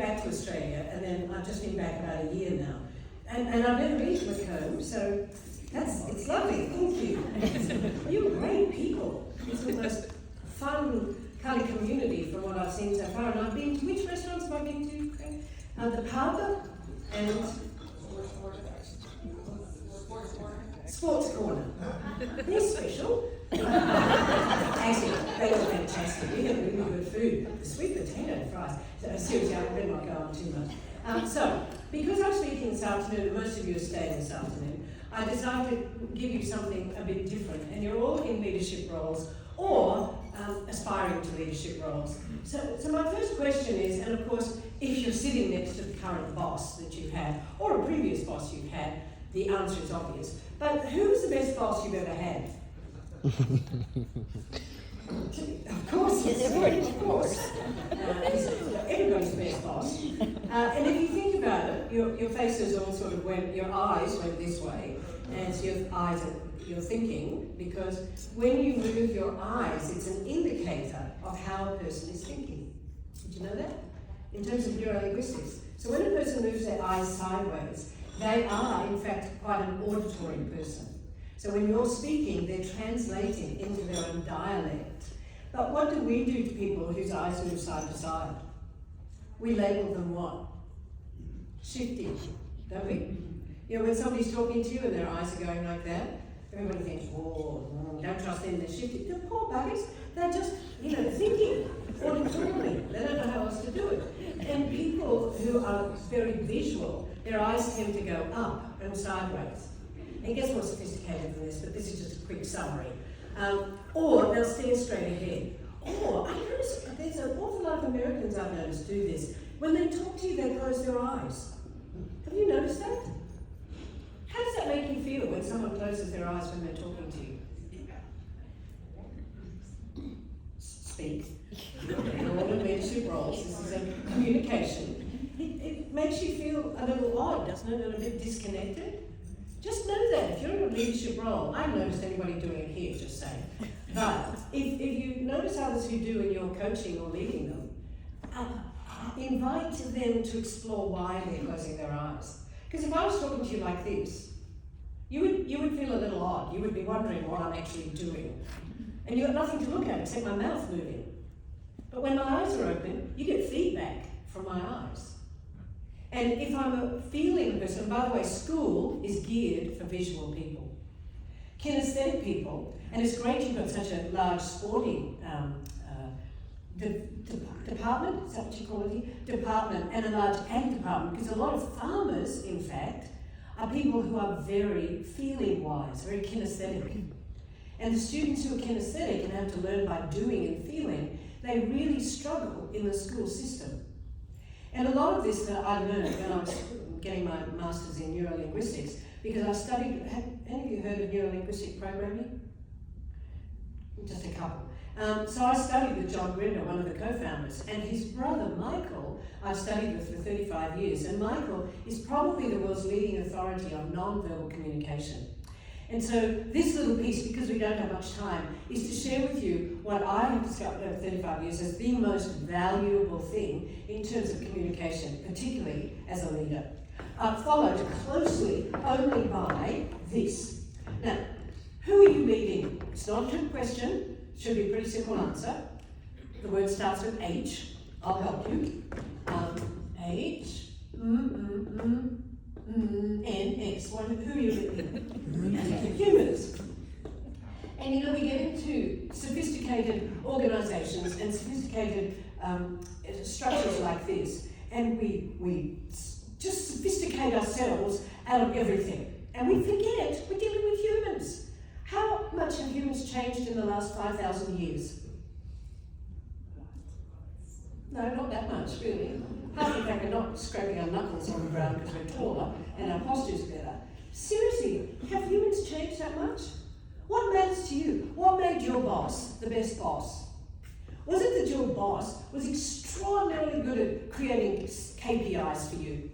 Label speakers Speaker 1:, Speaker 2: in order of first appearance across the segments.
Speaker 1: back to Australia, and then I've just been back about a year now. And I've never been to Macomb, so it's lovely, thank you. You're great people. It's the most fun kind of community from what I've seen so far. And I've been to, which restaurants have I been to? The Pub and Sports Corner. They're special. Actually, they were fantastic. We had really good food. The sweet potato fries. So, seriously, I better not go on too much. So, because I'm speaking this afternoon, and most of you are staying this afternoon, I decided to give you something a bit different. And you're all in leadership roles or aspiring to leadership roles. So my first question is, and of course, if you're sitting next to the current boss that you've had, or a previous boss you've had, the answer is obvious. But who's the best boss you've ever had? Of course, yes, of course. Everybody's the best boss. And if you think about it, your faces all sort of went, your eyes went this way, as your eyes you're thinking, because when you move your eyes, it's an indicator of how a person is thinking. Did you know that? In terms of neurolinguistics. So when a person moves their eyes sideways, they are, in fact, quite an auditory person. So when you're speaking, they're translating into their own dialect. But what do we do to people whose eyes move side to side? We label them what? Shifty, don't we? You know, when somebody's talking to you and their eyes are going like that, everybody thinks, oh, don't trust them, they're shifty. The poor buggers, they're just, thinking auditorily. They don't know how else to do it. And people who are very visual, their eyes tend to go up and sideways. It gets more sophisticated than this, but this is just a quick summary. Or they'll stare straight ahead. Or, I notice there's an awful lot of Americans I've noticed do this. When they talk to you, they close their eyes. Have you noticed that? How does that make you feel when someone closes their eyes when they're talking to you? Speak. In all the leadership roles, this is a communication. It makes you feel a little odd, doesn't it? And a bit disconnected. Just know that if you're in a leadership role, I haven't noticed anybody doing it here, just saying. But if you notice others who do and you're coaching or leading them, invite them to explore why they're closing their eyes. Because if I was talking to you like this, you would feel a little odd. You would be wondering what I'm actually doing. And you got nothing to look at except my mouth moving. But when my eyes are open, you get feedback from my eyes. And if I'm a feeling person, by the way, school is geared for visual people. Kinesthetic people, and it's great you've got such a large sporting department, is that what you call it? Department, and a large ag department, because a lot of farmers, in fact, are people who are very feeling-wise, very kinesthetic. And the students who are kinesthetic and have to learn by doing and feeling, they really struggle in the school system. And a lot of this that I learned when I was getting my master's in neurolinguistics, because I studied, have any of you heard of neurolinguistic programming? Just a couple. So I studied with John Grinder, one of the co-founders, and his brother Michael I've studied with for 35 years, and Michael is probably the world's leading authority on non-verbal communication. And so this little piece, because we don't have much time, is to share with you what I have discovered over 35 years as the most valuable thing in terms of communication, particularly as a leader. Followed closely only by this. Now, who are you leading? It's not a trick question. Should be a pretty simple answer. The word starts with H. I'll help you. H, N, S. Who are you leading? Humans. And we get into sophisticated organizations and sophisticated structures like this, and we just sophisticate ourselves out of everything. And we forget we're dealing with humans. How much have humans changed in the last 5,000 years? No, not that much, really. Partly in fact, we're not scraping our knuckles on the ground because we're taller and our posture's better. Seriously, have humans changed that much? What matters to you? What made your boss the best boss? Was it that your boss was extraordinarily good at creating KPIs for you?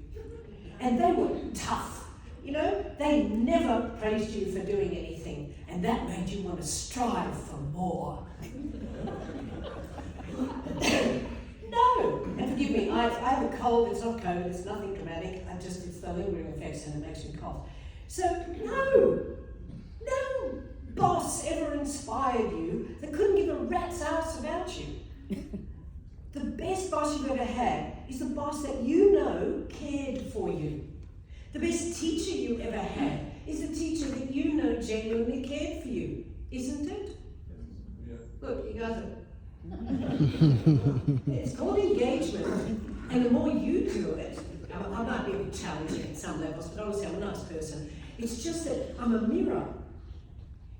Speaker 1: And they were tough. They never praised you for doing anything, and that made you want to strive for more. No, and forgive me, I have a cold, it's not COVID, it's nothing dramatic, it's the lingering effects and it makes me cough. So, no boss ever inspired you that couldn't give a rat's ass about you. The best boss you've ever had is the boss that you know cared for you. The best teacher you ever had is a teacher that you know genuinely cared for you, isn't it?
Speaker 2: Yeah.
Speaker 1: Look, you guys are... It's called engagement, and the more you do it, I might be a bit challenging at some levels, but honestly I'm a nice person. It's just that I'm a mirror.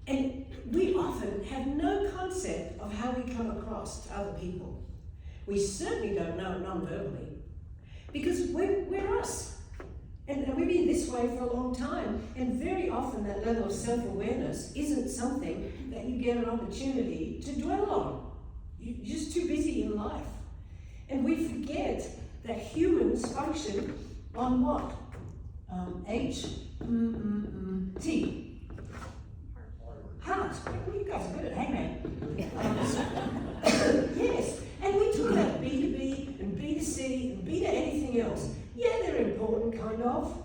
Speaker 1: And we often have no concept of how we come across to other people. We certainly don't know it non-verbally, because we're us. And we've been this way for a long time, and very often that level of self-awareness isn't something that you get an opportunity to dwell on. You're just too busy in life. And we forget that humans function on what? T. Heart. Well, you guys are good at hangman. Yes. And we talk about B2B and B2C and B to anything else. Yeah, they're important, kind of.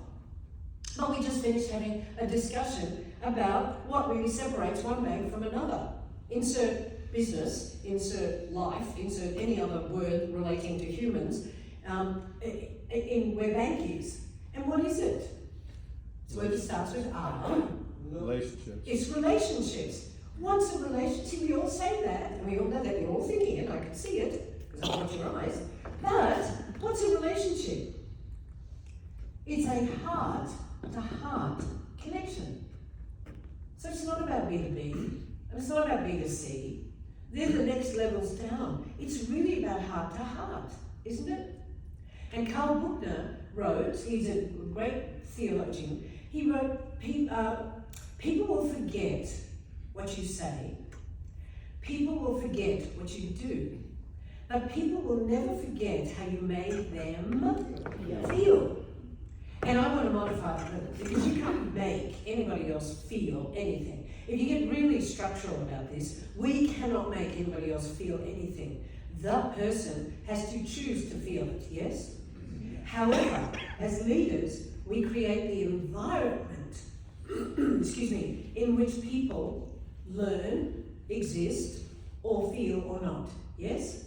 Speaker 1: But we just finished having a discussion about what really separates one bank from another. Insert business, insert life, insert any other word relating to humans, in where bank is. And what is it? It's a word that starts with R.
Speaker 2: Relationships.
Speaker 1: It's relationships. What's a relationship? We all say that, and we all know that, you're all thinking it, I can see it, because I watch your eyes. But what's a relationship? It's a heart-to-heart connection. So it's not about B2B, and it's not about B2C. They're the next levels down. It's really about heart-to-heart, isn't it? And Carl Buchner wrote, he's a great theologian, he wrote, people will forget what you say, people will forget what you do, but people will never forget how you made them feel. And I want to modify it, because you can't make anybody else feel anything. If you get really structural about this, we cannot make anybody else feel anything. The person has to choose to feel it, yes? However, as leaders, we create the environment in which people learn, exist, or feel or not, yes?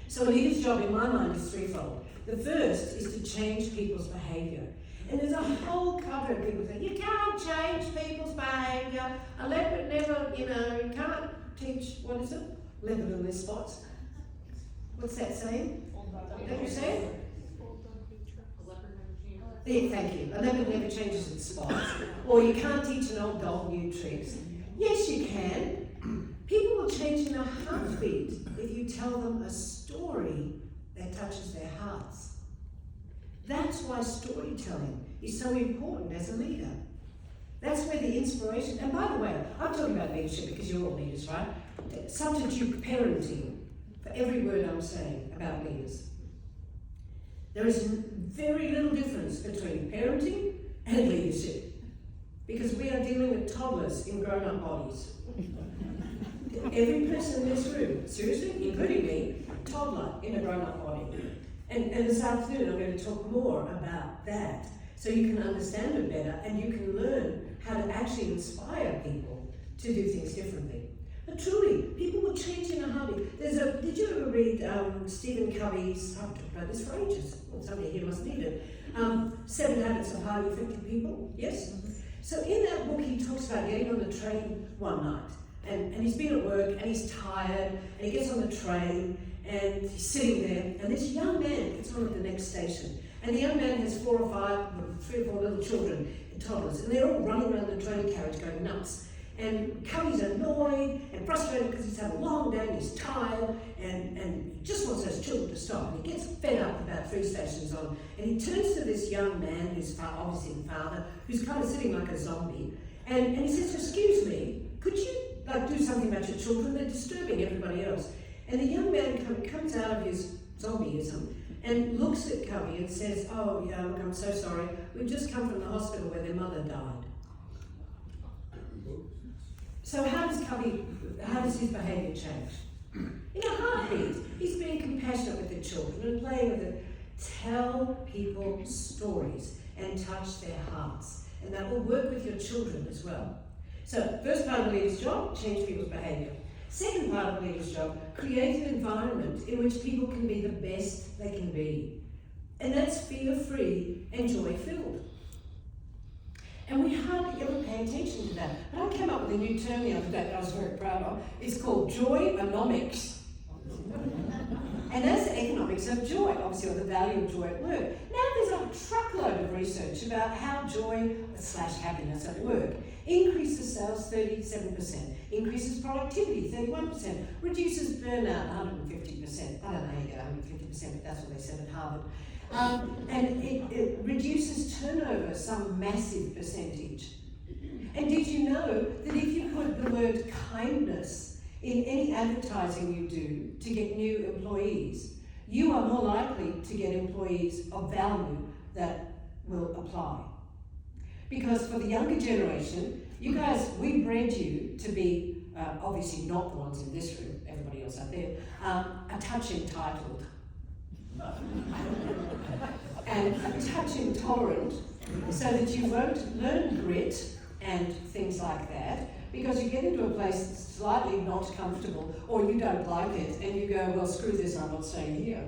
Speaker 1: So a leader's job in my mind is threefold. The first is to change people's behaviour. And there's a whole cover of people saying, you can't change people's behaviour, a leopard never, you can't teach, what is it? Leopard in their spots. What's that saying? Don't you say it? Yeah, thank you. A leopard never changes its spots. Or you can't teach an old dog new tricks. Yes, you can. People will change in a heartbeat if you tell them a story that touches their hearts. That's why storytelling is so important as a leader. That's where the inspiration, and by the way, I'm talking about leadership because you're all leaders, right? Substitute parenting for every word I'm saying about leaders. There is very little difference between parenting and leadership, because we are dealing with toddlers in grown-up bodies. Every person in this room, seriously, including me, toddler in a grown-up body. And this afternoon I'm going to talk more about that, so you can understand it better and you can learn how to actually inspire people to do things differently. But truly, people will change in a heartbeat. Did you ever read Stephen Covey's, I've talked about this for ages, well, somebody here must need it, 7 Habits of Highly Effective People, yes? Mm-hmm. So in that book he talks about getting on the train one night, and he's been at work and he's tired, and he gets on the train and he's sitting there, and this young man gets on at the next station, and the young man has 3 or 4 little children, toddlers, and they're all running around the train carriage going nuts. And Covey's annoyed and frustrated because he's had a long day and he's tired, and he just wants those children to stop. And he gets fed up about 3 stations on, and he turns to this young man who's obviously the father, who's kind of sitting like a zombie, and he says, excuse me, could you do something about your children? They're disturbing everybody else. And the young man comes out of his zombieism and looks at Covey and says, oh yeah, look, I'm so sorry, we've just come from the hospital where their mother died. So how does his behaviour change? In a heartbeat. He's being compassionate with the children and playing with it. Tell people stories and touch their hearts. And that will work with your children as well. So, first part of the leader's job, change people's behaviour. Second part of the leader's job, create an environment in which people can be the best they can be. And that's fear-free and joy-filled. And we hardly ever pay attention to that. But I came up with a new term the other day that I was very proud of. It's called joy-onomics. And that's the economics of joy, obviously, or the value of joy at work. Now there's a truckload of research about how joy/happiness at work increases sales 37%, increases productivity 31%, reduces burnout 150%. I don't know how you get 150%, but that's what they said at Harvard. And it reduces turnover some massive percentage. And did you know that if you put the word kindness in any advertising you do to get new employees, you are more likely to get employees of value that will apply. Because for the younger generation, you guys, we bred you to be, obviously not the ones in this room, everybody else out there, a touch entitled. And a touch intolerant, so that you won't learn grit and things like that, because you get into a place that's slightly not comfortable, or you don't like it, and you go, well, screw this, I'm not staying here.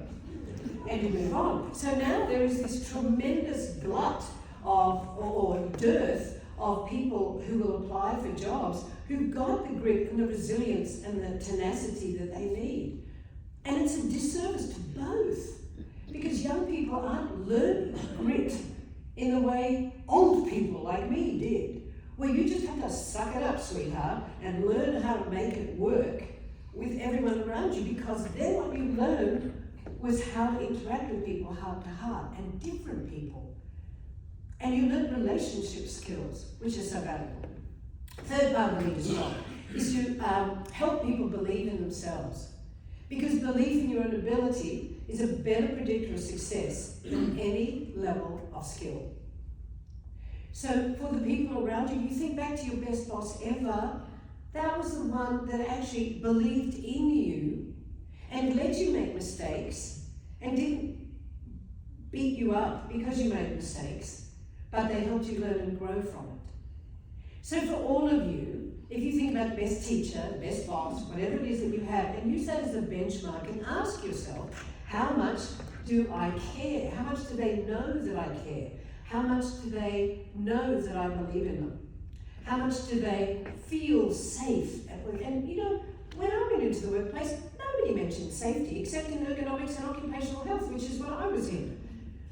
Speaker 1: And you move on. So now there is this tremendous glut of, or dearth of people who will apply for jobs who've got the grit and the resilience and the tenacity that they need. And it's a disservice to both, because young people aren't learning grit in the way old people like me did. Well, you just have to suck it up, sweetheart, and learn how to make it work with everyone around you, because then what you learned was how to interact with people heart to heart, and different people. And you learn relationship skills, which is so valuable. Third part of the leader's job is to help people believe in themselves. Because belief in your own ability is a better predictor of success than any level of skill. So for the people around you, you think back to your best boss ever, that was the one that actually believed in you and let you make mistakes and didn't beat you up because you made mistakes, but they helped you learn and grow from it. So for all of you, if you think about the best teacher, the best boss, whatever it is that you have, and use that as a benchmark and ask yourself, how much do I care? How much do they know that I care? How much do they know that I believe in them? How much do they feel safe at work? And you know, when I went into the workplace, nobody mentioned safety except in ergonomics and occupational health, which is what I was in.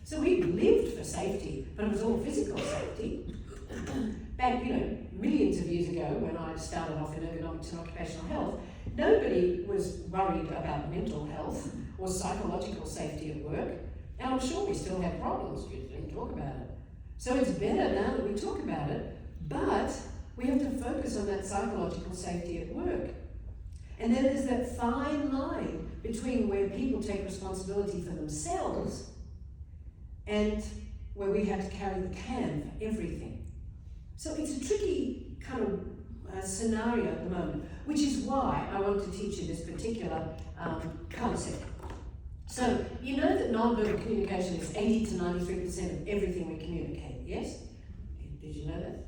Speaker 1: So we lived for safety, but it was all physical safety. Back, millions of years ago, when I started off in ergonomics and occupational health, nobody was worried about mental health or psychological safety at work. And I'm sure we still have problems, we didn't talk about it. So it's better now that we talk about it, but we have to focus on that psychological safety at work. And then there's that fine line between where people take responsibility for themselves and where we have to carry the can for everything. So it's a tricky kind of scenario at the moment, which is why I want to teach you this particular concept. So, you know that non-verbal communication is 80 to 93% of everything we communicate, yes? Did you know that?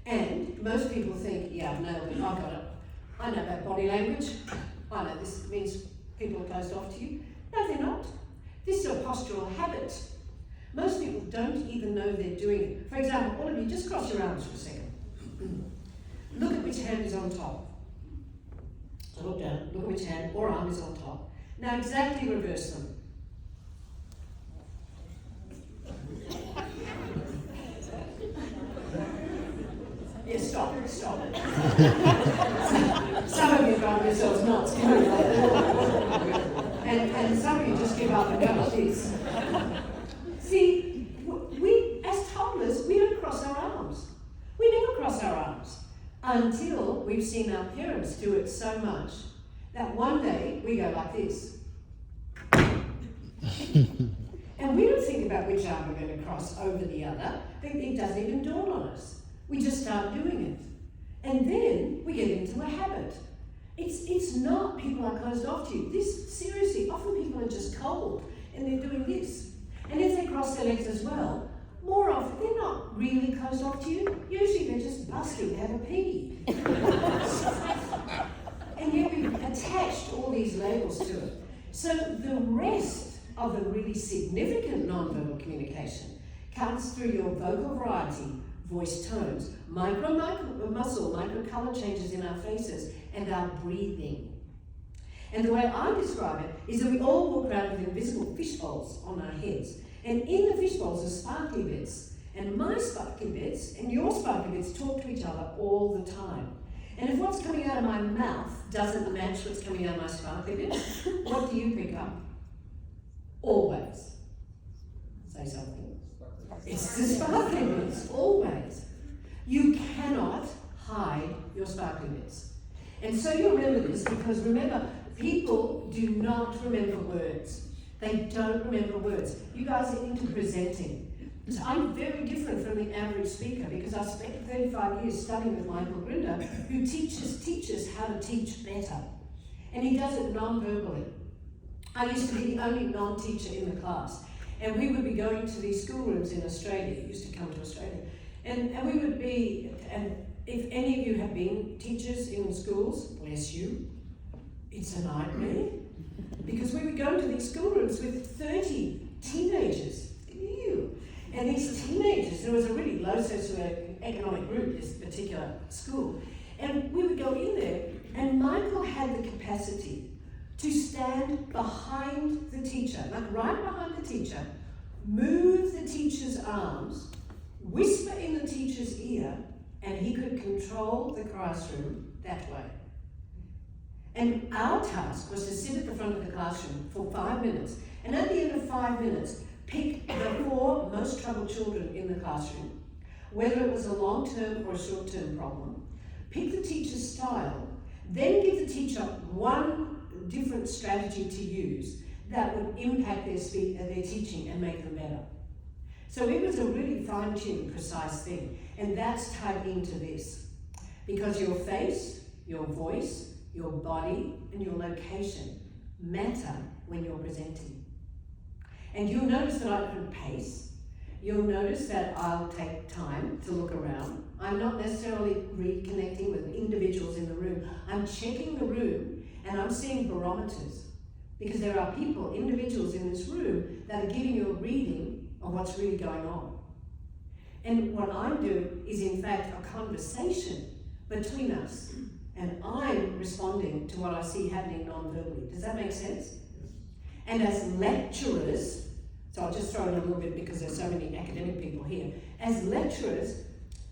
Speaker 1: And most people think, yeah, I've nailed it, I've got it. I know about body language. I know this means people are closed off to you. No, they're not. This is a postural habit. Most people don't even know they're doing it. For example, all of you, just cross your arms for a second. Look at which hand is on top. So look down, look at which hand or arm is on top. Now exactly reverse them. Yeah, stop. Some of you drive yourselves nuts, and some of you just give up and go like this. See, we as toddlers, we don't cross our arms. We never cross our arms until we've seen our parents do it so much that one day we go like this. And we don't think about which arm we're going to cross over the other. It doesn't even dawn on us. We just start doing it. And then we get into a habit. It's not people are closed off to you. This, seriously, often people are just cold and they're doing this. And if they cross their legs as well, more often they're not really closed off to you. Usually they're just busting to have a pee. And yet we've attached all these labels to it. So the rest of the really significant nonverbal communication comes through your vocal variety, voice tones, micro muscle, micro color changes in our faces, and our breathing. And the way I describe it is that we all walk around with invisible fish bowls on our heads. And in the fish bowls are sparkly bits. And my sparkly bits and your sparkly bits talk to each other all the time. And if what's coming out of my mouth doesn't match what's coming out of my sparkly bits, what do you pick up? Always. Say something. It's the sparkly bits, always. You cannot hide your sparkly bits. And so you remember this because remember, people do not remember words. They don't remember words. You guys are into presenting. So I'm very different from the average speaker because I spent 35 years studying with Michael Grinder, who teaches teachers how to teach better. And he does it non-verbally. I used to be the only non-teacher in the class. And we would be going to these schoolrooms in Australia. He used to come to Australia. And we would be, and if any of you have been teachers in schools, bless you, it's a nightmare. Because we would go to these schoolrooms with 30 teenagers. Ew. And these teenagers, there was a really low socioeconomic group, this particular school. And we would go in there, and Michael had the capacity to stand behind the teacher, like right behind the teacher, move the teacher's arms, whisper in the teacher's ear, and he could control the classroom that way. And our task was to sit at the front of the classroom for 5 minutes, and at the end of 5 minutes, pick the 4 most troubled children in the classroom, whether it was a long-term or a short-term problem, pick the teacher's style, then give the teacher one different strategy to use that would impact their teaching and make them better. So it was a really fine-tuned, precise thing, and that's tied into this. Because your face, your voice, your body, and your location matter when you're presenting. And you'll notice that I can pace. You'll notice that I'll take time to look around. I'm not necessarily reconnecting with individuals in the room. I'm checking the room and I'm seeing barometers. Because there are people, individuals in this room that are giving you a reading of what's really going on. And what I'm doing is in fact a conversation between us. And I'm responding to what I see happening non-verbally. Does that make sense? And as lecturers, so I'll just throw in a little bit because there's so many academic people here. As lecturers,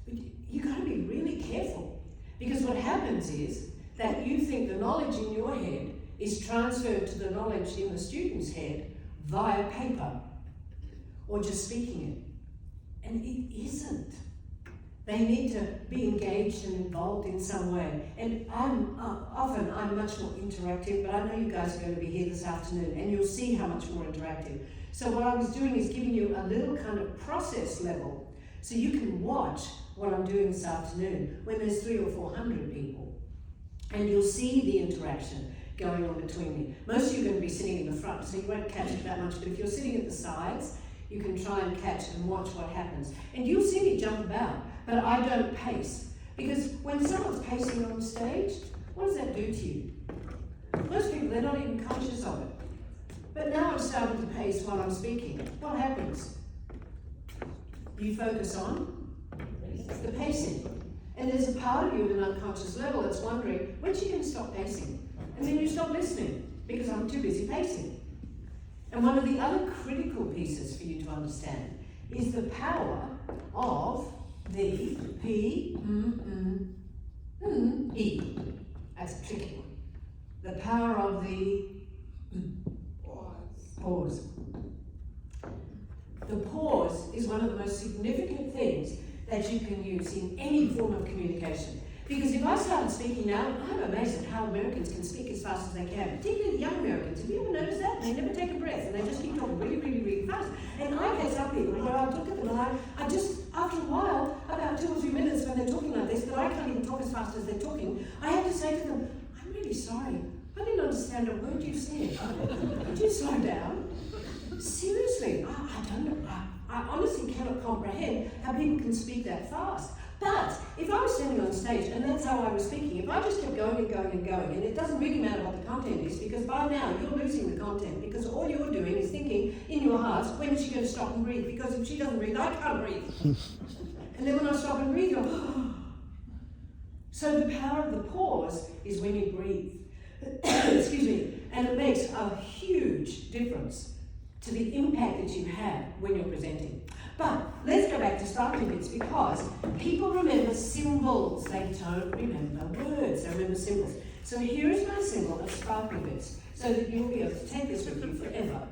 Speaker 1: you've got to be really careful. Because what happens is that you think the knowledge in your head is transferred to the knowledge in the student's head via paper or just speaking it. And it isn't. They need to be engaged and involved in some way. And I'm much more interactive, but I know you guys are going to be here this afternoon and you'll see how much more interactive. So what I was doing is giving you a little kind of process level so you can watch what I'm doing this afternoon when there's 300 or 400 people. And you'll see the interaction going on between me. Most of you are going to be sitting in the front, so you won't catch it that much, but if you're sitting at the sides, you can try and catch and watch what happens. And you'll see me jump about, but I don't pace. Because when someone's pacing on stage, what does that do to you? Most people, they're not even conscious of it. But now I'm starting to pace while I'm speaking. What happens? You focus on the pacing. And there's a part of you at an unconscious level that's wondering, when's she going to stop pacing? And then you stop listening, because I'm too busy pacing. And one of the other critical pieces for you to understand is the power of the P, E. That's a tricky one. The power of the pause. The pause is one of the most significant things that you can use in any form of communication. Because if I started speaking now, I'm amazed at how Americans can speak as fast as they can, particularly young Americans. Have you ever noticed that? They never take a breath and they just keep talking really, really, really fast. And I get some people where I look at them and I just, after a while, about 2 or 3 minutes when they're talking like this, that I can't even talk as fast as they're talking, I have to say to them, I'm really you said. Could you slow down? Seriously, I don't know. I honestly cannot comprehend how people can speak that fast. But if I was standing on stage, and that's how I was speaking, if I just kept going and going and going, and it doesn't really matter what the content is, because by now you're losing the content, because all you're doing is thinking in your heart, when is she going to stop and breathe? Because if she doesn't breathe, I can't breathe. And then when I stop and breathe, you're So the power of the pause is when you breathe. Excuse me. And it makes a huge difference to the impact that you have when you're presenting. But let's go back to sparkly bits, because people remember symbols, they don't remember words, they remember symbols. So here is my symbol of sparkly bits, so that you'll be able to take this with you forever.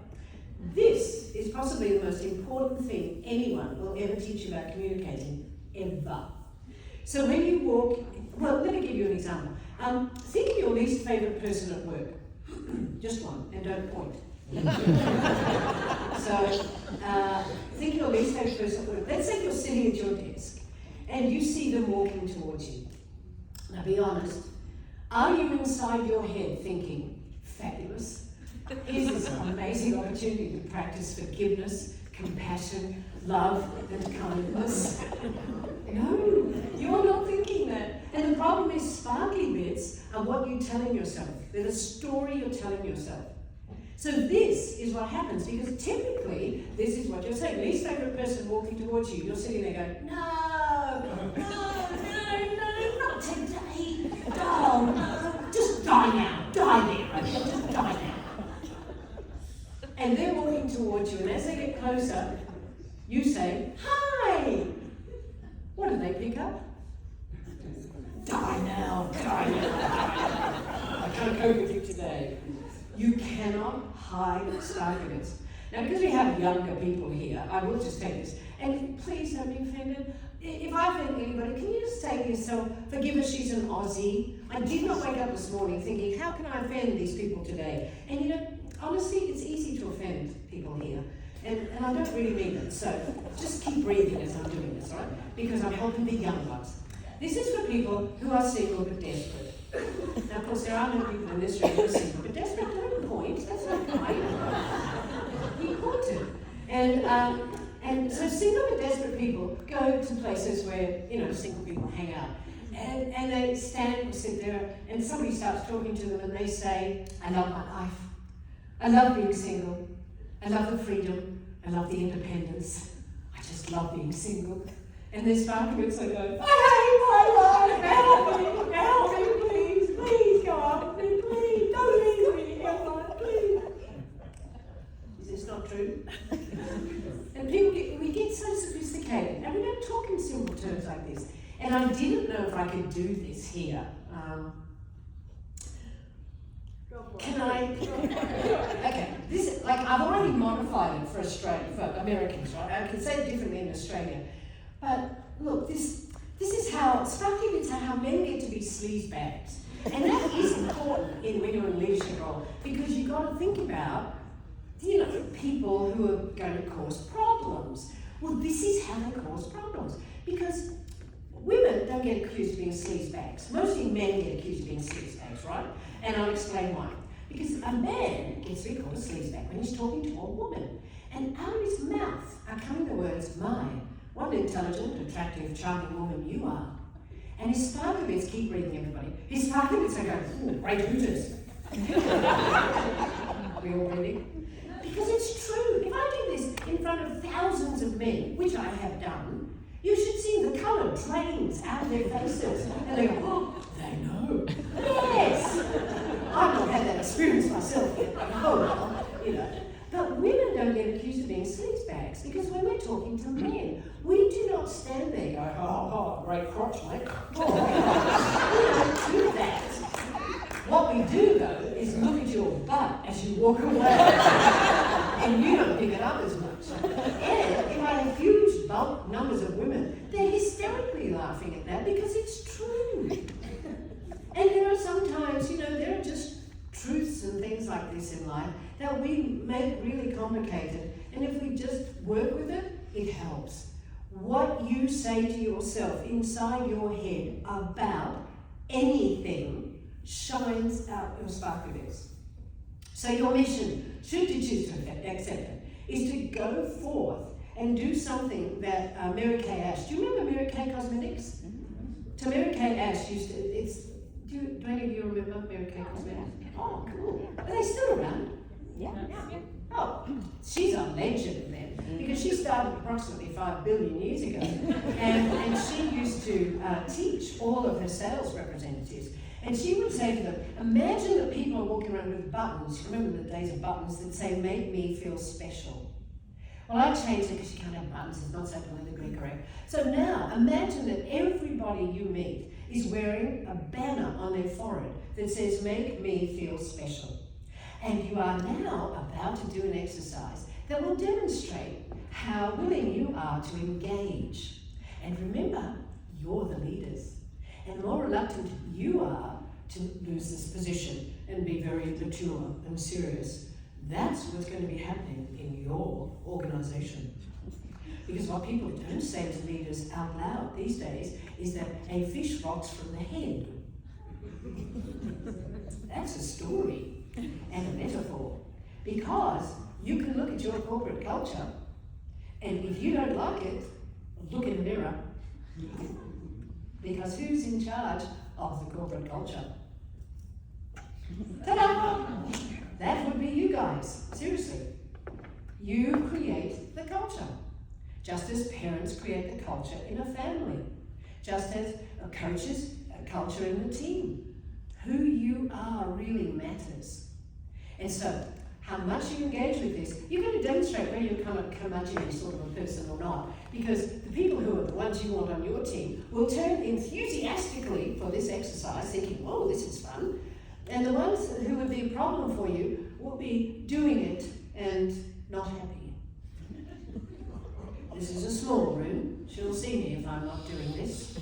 Speaker 1: This is possibly the most important thing anyone will ever teach you about communicating, ever. So when you walk, well, let me give you an example. Think of your least favourite person at work. Just one, and don't point. So, think of your least favourite person at work. Let's say you're sitting at your desk, and you see them walking towards you. Now be honest, are you inside your head thinking, fabulous, here's this amazing opportunity to practice forgiveness, compassion, love, and kindness? No, you're not thinking that. And the problem is sparkly bits are what you're telling yourself. They're the story you're telling yourself. So this is what happens, because typically this is what you're saying. Least favourite person walking towards you, you're sitting there going, no, not today. Oh, no, just die now, die there, right? Just die now. And they're walking towards you, and as they get closer, you say, hi. What do they pick up? Die now, die now. I can't cope with you today. You cannot hide arguments. Now, because we have younger people here, I will just take this. And please don't be offended. If I offend anybody, can you just say to yourself, forgive her, she's an Aussie. I did not wake up this morning thinking, how can I offend these people today? And you know, honestly, it's easy to offend people here. And I don't really mean it. So just keep breathing as I'm doing this, right? Because I'm helping the young ones. This is for people who are single but desperate. Now, of course, there are no people in this room who are single but desperate. Don't point. That's not kind. He pointed. And so single but desperate people go to places where, you know, single people hang out. And they stand or sit there, and somebody starts talking to them, and they say, I love my life. I love being single. I love the freedom. I love the independence. I just love being single. And there's sparklers that go, I hate my life. Help me, please. Please go on with me, please. Don't leave me. Come on, please. Is this not true? And we get so sophisticated, and we don't talk in simple terms like this. And I didn't know if I could do this here. Can I? Okay, this, like, I've already modified it for Australia, for Americans, right? I can say it differently in Australia. But look, this is how, sparkly bits are how men get to be sleazebags. And that is important when you're in a leadership role, because you've got to think about, you know, people who are going to cause problems. Well, this is how they cause problems. Because women don't get accused of being sleazebags. Mostly men get accused of being sleazebags, right? And I'll explain why. Because a man gets to be called a sleazebag when he's talking to a woman. And out of his mouth are coming the words, my, what an intelligent, attractive, charming woman you are. And his sparkly bits, keep reading everybody, his sparkly bits are going, ooh, great hooters. Are we all reading? Because it's true. If I do this in front of thousands of men, which I have done, you should see the colour drains out of their faces. And they go, oh, they know. Yes! I've not had that experience myself yet, but oh well, you know. But women don't get accused of being sleazebags, because when we're talking to men, we do not stand there going, oh, great crotch, mate. Oh, we don't do that. What we do, though, is look at your butt as you walk away. And you don't pick it up as much. And if I have huge bulk numbers of women, they're hysterically laughing at that because it's true. And there are sometimes, you know, there are just truths and things like this in life that we make really complicated. And if we just work with it, it helps. What you say to yourself inside your head about anything shines out your sparkly bits. So your mission, should you choose to accept it, is to go forth and do something that Mary Kay Ash, do you remember Mary Kay Cosmetics? So Mary Kay Ash used to, do any of you remember Mary Kay Cosmetics? Oh, cool. Are they still around?
Speaker 3: Yeah.
Speaker 1: Oh, she's a legend then, because she started approximately 5 billion years ago, and she used to teach all of her sales representatives. And she would say to them, imagine that people are walking around with buttons, remember the days of buttons, that say, make me feel special. Well, I changed it because you can't have buttons, it's not so politically correct. So now, imagine that everybody you meet is wearing a banner on their forehead that says, make me feel special. And you are now about to do an exercise that will demonstrate how willing you are to engage. And remember, you're the leaders. And the more reluctant you are to lose this position and be very mature and serious, that's what's going to be happening in your organisation. Because what people don't say to leaders out loud these days is that a fish rots from the head. That's a story and a metaphor. Because you can look at your corporate culture, and if you don't like it, look in the mirror. Because who's in charge of the corporate culture? Ta-da! That would be you guys, seriously. You create the culture. Just as parents create the culture in a family. Just as coaches, a culture in the team. Who you are really matters. And so, how much you engage with this, you're going to demonstrate whether you're curmudgeon sort of a person or not. Because the people who are the ones you want on your team will turn enthusiastically for this exercise, thinking, whoa, this is fun. And the ones who would be a problem for you will be doing it and not happy. This is a small room. She'll see me if I'm not doing this.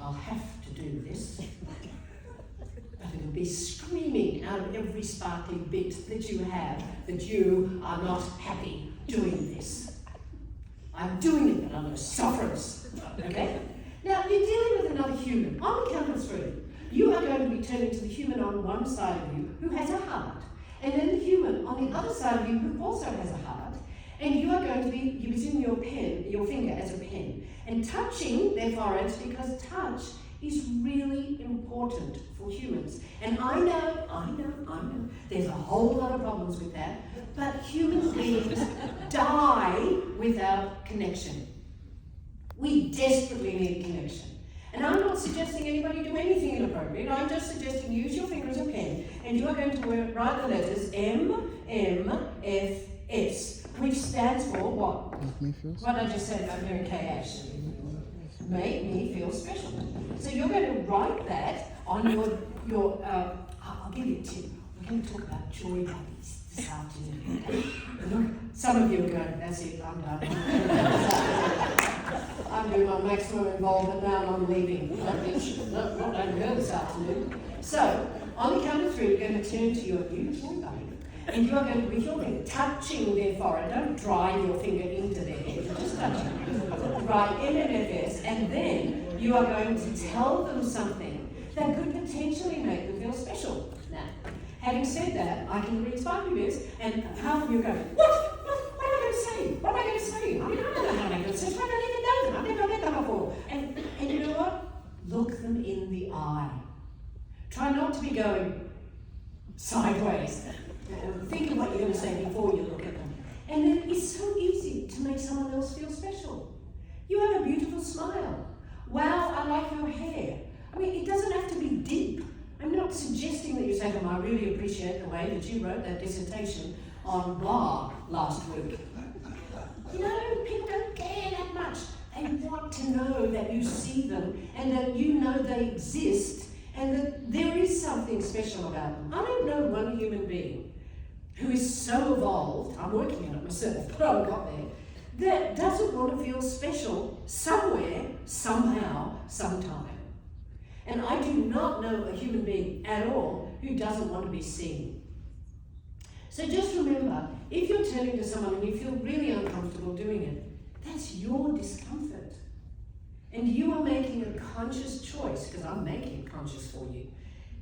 Speaker 1: I'll have to do this. But it'll be screaming out of every sparkling bit that you have that you are not happy doing this. I'm doing it, but I'm going to suffer us. Okay? Now, you're dealing with another human. On the count of 3, you are going to be turning to the human on one side of you who has a heart, and then the human on the other side of you who also has a heart, and you are going to be using your finger as a pen, and touching their foreheads, because touch is really important for humans. And I know, there's a whole lot of problems with that, but human beings die without connection. We desperately need connection. And I'm not suggesting anybody do anything inappropriate, I'm just suggesting use your finger as a pen, and you are going to write the letters MMFS, which stands for what? What I just said about Mary Kay Ash. Make me feel special. So you're going to write that on your I'll give you a tip. We're going to talk about joy buddies this afternoon. Look, some of you are going, that's it, I'm done. I'm doing my maximum involvement now and I'm leaving. Not over here this afternoon. So, on the count of 3, you're going to turn to your new joy buddy. And you are going to be touching their forehead. Don't drive your finger into their head, just touch it. Write MMFS, and then you are going to tell them something that could potentially make them feel special. Now, having said that, I can read sparkly bits, and half of you go, what am I going to say? What am I going to say? I mean, I don't know how I'm going to say it. I don't even know them. I've never met them before. And you know what? Look them in the eye. Try not to be going sideways. Think of what you're going to say before you look at them. And then it's so easy to make someone else feel special. You have a beautiful smile. Wow, I like your hair. I mean, it doesn't have to be deep. I'm not suggesting that you say to them, I really appreciate the way that you wrote that dissertation on blah last week. You know, people don't care that much. They want to know that you see them and that you know they exist and that there is something special about them. I don't know one human being who is so evolved, I'm working on it myself, but I got there, that doesn't want to feel special somewhere, somehow, sometime. And I do not know a human being at all who doesn't want to be seen. So just remember, if you're turning to someone and you feel really uncomfortable doing it, that's your discomfort. And you are making a conscious choice, because I'm making it conscious for you,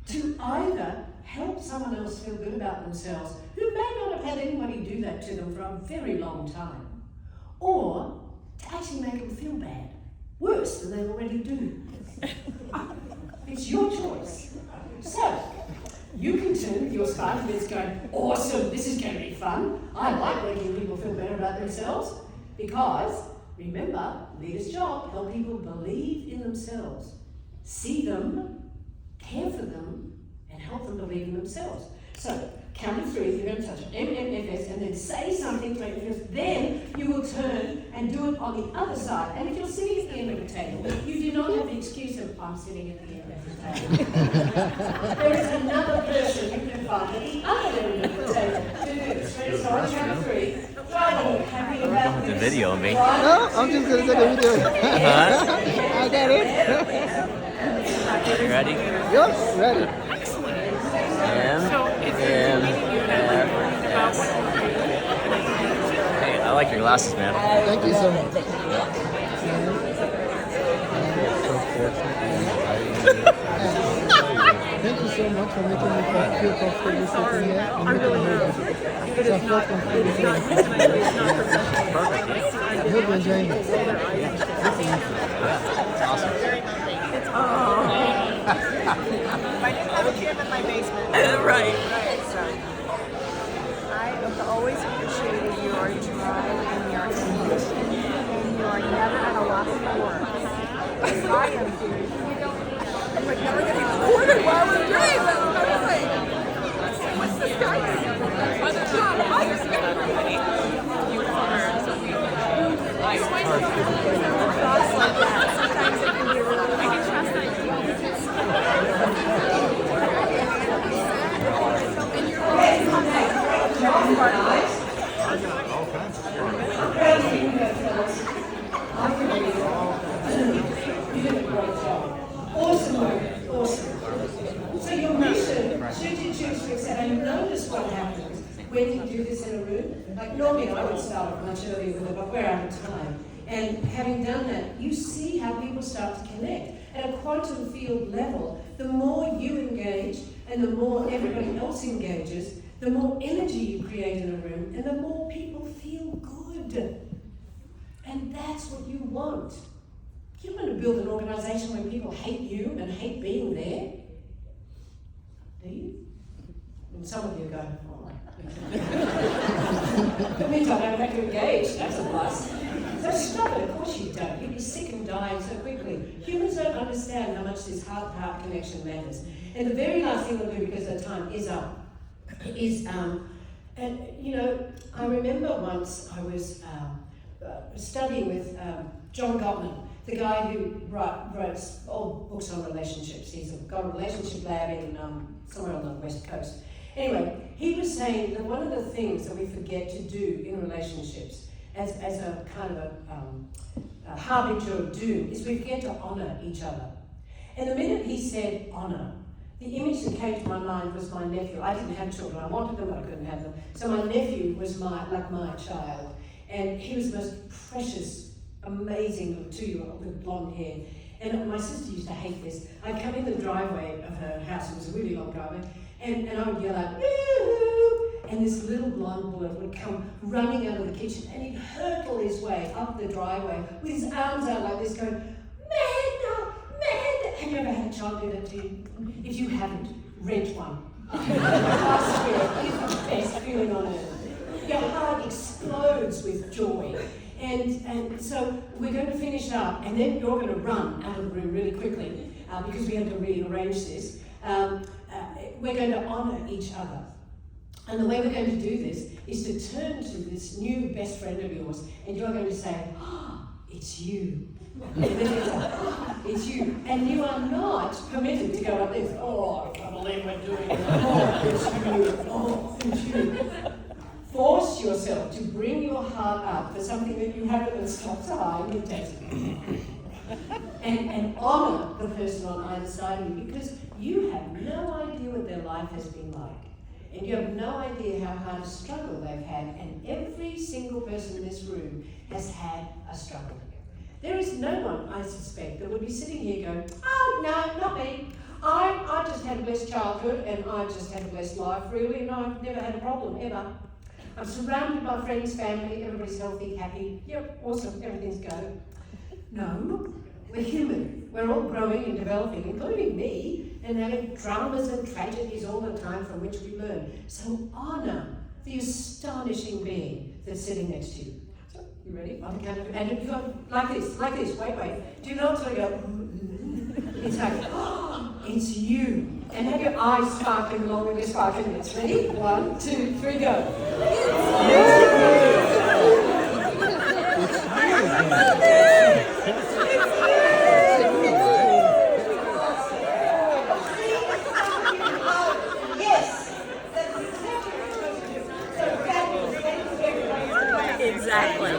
Speaker 1: to either help someone else feel good about themselves who may not have had anybody do that to them for a very long time, or to actually make them feel bad, worse than they already do. It's your choice. So, you can turn with your spark that's going, awesome, this is going to be fun. I like making people feel better about themselves, because, remember, leader's job, help people believe in themselves, see them, care for them, and help them believe in themselves. So, count to 3, you're going to touch MMFS, and then say something to make them feel. Then you will turn and do it on the other side. And if you're sitting at the end of the table, you do not have the excuse of, I'm sitting at the end of the table. There is another person you can find at the other end of the table to do this. Ready? So on count of 3. Happy about
Speaker 3: The video of me.
Speaker 4: No, I'm just going to take a video. I got it.
Speaker 3: You ready?
Speaker 4: Yep, ready.
Speaker 3: Hey, I like your glasses, man.
Speaker 4: Thank you so much. Thank you so much for making me feel comfortable sitting here and making me happy. So I feel comfortable. I hope you're enjoying it.
Speaker 3: It's awesome.
Speaker 5: I didn't have a gym in my basement.
Speaker 3: Right.
Speaker 5: I have always appreciated your drive and your ambition, and you are never at a loss for words. I am doing. I'm like, never getting recorded while we're doing it. I was like, what's this guy doing? What's the job? You are. Thoughts like that. Sometimes it can be a little. I can trust that.
Speaker 1: Awesome work, awesome. So your mission, should you choose to accept, and notice what happens when you do this in a room. Like normally I would start much earlier with it, but we're out of time. And having done that, you see how people start to connect. At a quantum field level, the more you engage and the more everybody else engages, the more energy you create in a room and the more people feel good. And that's what you want. You want to build an organization where people hate you and hate being there? Do you? And some of you go, oh. That means I don't have to engage. That's a plus. So stop it. Of course you don't. You'd be sick and dying so quickly. Humans don't understand how much this heart-to-heart connection matters. And the very last thing we'll do, because our time is up, is, and you know, I remember once I was studying with John Gottman, the guy who writes old books on relationships. He's got a relationship lab in somewhere on the West Coast. Anyway, he was saying that one of the things that we forget to do in relationships as a kind of a harbinger of doom is we forget to honour each other. And the minute he said honour, the image that came to my mind was my nephew. I didn't have children. I wanted them, but I couldn't have them. So my nephew was like my child. And he was the most precious, amazing little 2-year-old with blonde hair. And my sister used to hate this. I'd come in the driveway of her house. It was a really long driveway. And I would yell out, yoo-hoo! And this little blonde boy would come running out of the kitchen and he'd hurtle his way up the driveway with his arms out like this going, Amanda! Amanda! Have you ever had a child do that to you? If you haven't, rent one. I swear, it's the best feeling on earth. Your heart explodes with joy. And so we're going to finish up, and then you're going to run out of the room really quickly because we have to rearrange this. We're going to honour each other. And the way we're going to do this is to turn to this new best friend of yours, and you're going to say, oh, it's you. And then it's like, oh, it's you. And you are not permitted to go like this, oh, I can't believe we're doing it. Oh, it's you. Oh, it's you. Force yourself to bring your heart up for something that you haven't stopped high and taken. And honour the person on either side of you, because you have no idea what their life has been like. And you have no idea how hard a struggle they've had, and every single person in this room has had a struggle. There is no one, I suspect, that would be sitting here going, oh, no, not me.
Speaker 3: I just had a blessed childhood and I just had a blessed life really, and I've never had a problem ever. I'm surrounded by friends, family, everybody's healthy, happy. Yep, awesome, everything's go. No, we're human. We're all growing and developing, including me, and having dramas and tragedies all the time from which we learn. So honour the astonishing being that's sitting next to you. So, you ready? On the count of, and you go like this, wait. Do you not sort of go, it's like, oh, it's you. And have your eyes sparkling along with your sparkling lips. Ready? 1, 2, 3, go.
Speaker 5: Exactly.